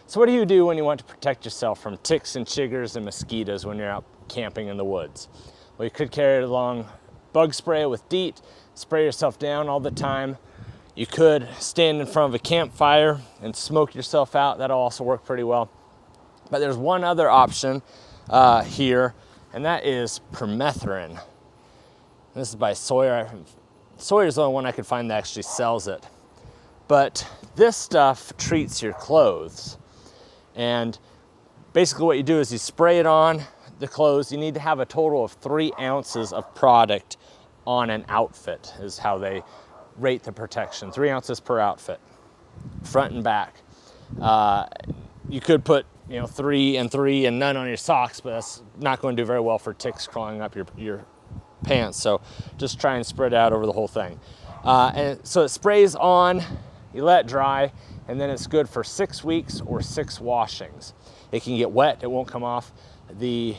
So what do you do when you want to protect yourself from ticks and chiggers and mosquitoes when you're out camping in the woods? Well, you could carry along bug spray with DEET, spray yourself down all the time. You could stand in front of a campfire and smoke yourself out. That'll also work pretty well. But there's one other option here, and that is permethrin. This is by Sawyer. Sawyer's the only one I could find that actually sells it. But this stuff treats your clothes. And basically what you do is you spray it on the clothes. You need to have a total of 3 ounces of product on an outfit is how they rate the protection. 3 ounces per outfit, front and back. You could put 3 and 3 and none on your socks, but that's not going to do very well for ticks crawling up your pants. So just try and spread it out over the whole thing. And so it sprays on, you let it dry, and then it's good for 6 weeks or 6 washings. It can get wet, it won't come off. The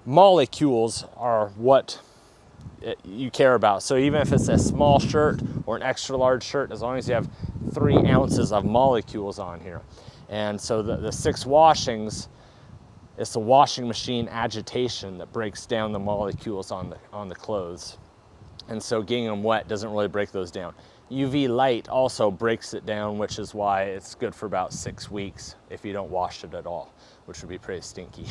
molecules are what you care about. So even if it's a small shirt or an extra large shirt, as long as you have 3 ounces of molecules on here. And so the 6 washings, it's the washing machine agitation that breaks down the molecules on the clothes. And so getting them wet doesn't really break those down. UV light also breaks it down, which is why it's good for about 6 weeks if you don't wash it at all, which would be pretty stinky.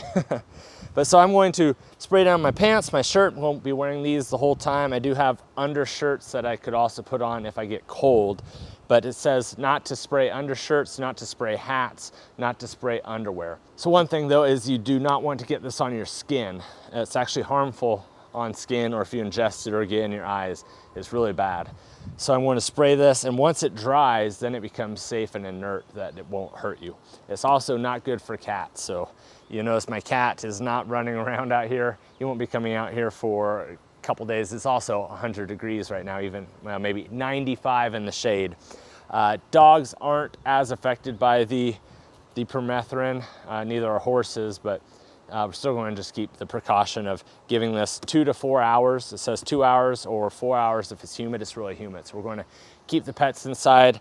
But so I'm going to spray down my pants, my shirt. Won't be wearing these the whole time. I do have undershirts that I could also put on if I get cold, but it says not to spray undershirts, not to spray hats, not to spray underwear. So one thing though is you do not want to get this on your skin. It's actually harmful on skin, or if you ingest it or get in your eyes, it's really bad. So I'm going to spray this, and once it dries, then it becomes safe and inert that it won't hurt you. It's also not good for cats. So you notice my cat is not running around out here. He won't be coming out here for a couple days. It's also 100 degrees right now, even maybe 95 in the shade. Dogs aren't as affected by the permethrin, neither are horses, but we're still going to just keep the precaution of giving this 2 to 4 hours. It says 2 hours or 4 hours if it's humid. It's really humid. So we're going to keep the pets inside.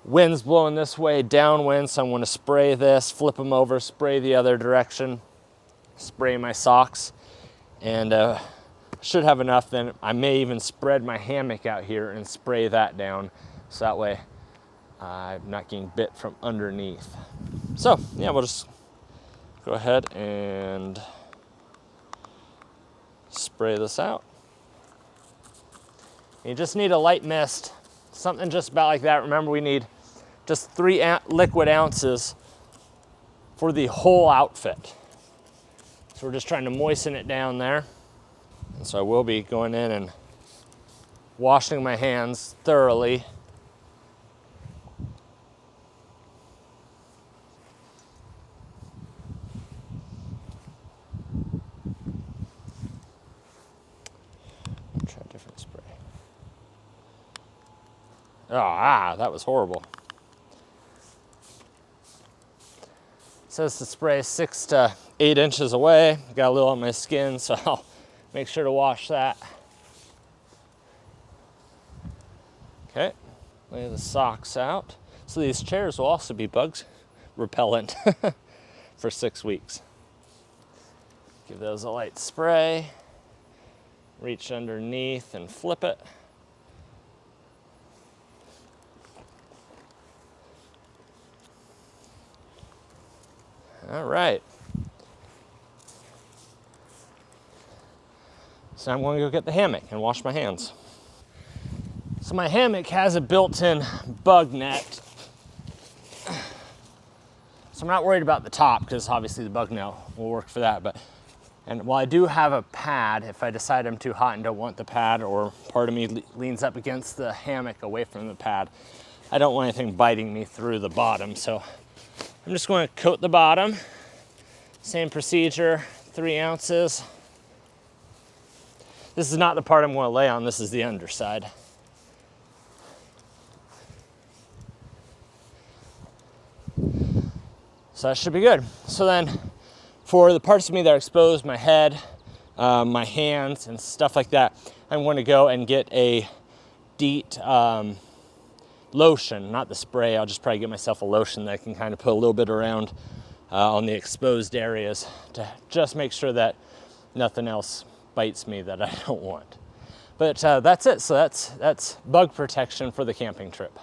Wind's blowing this way, downwind, so I'm going to spray this, flip them over, spray the other direction, spray my socks, and should have enough. Then I may even spread my hammock out here and spray that down, so that way I'm not getting bit from underneath. So yeah, we'll just go ahead and spray this out. You just need a light mist, something just about like that. Remember, we need just 3 liquid ounces for the whole outfit. So we're just trying to moisten it down there. And so I will be going in and washing my hands thoroughly. Try a different spray. That was horrible. It says to spray 6 to 8 inches away. Got a little on my skin, so I'll make sure to wash that. Okay, lay the socks out. So these chairs will also be bug repellent for 6 weeks. Give those a light spray. Reach underneath and flip it. All right. So I'm going to go get the hammock and wash my hands. So my hammock has a built-in bug net. So I'm not worried about the top because obviously the bug net will work for that. And while I do have a pad, if I decide I'm too hot and don't want the pad, or part of me leans up against the hammock away from the pad, I don't want anything biting me through the bottom. So I'm just going to coat the bottom. Same procedure, 3 ounces. This is not the part I'm going to lay on, this is the underside. So that should be good. So then for the parts of me that are exposed, my head, my hands and stuff like that, I'm going to go and get a DEET lotion, not the spray. I'll just probably get myself a lotion that I can kind of put a little bit around on the exposed areas to just make sure that nothing else bites me that I don't want. But that's it. So that's bug protection for the camping trip.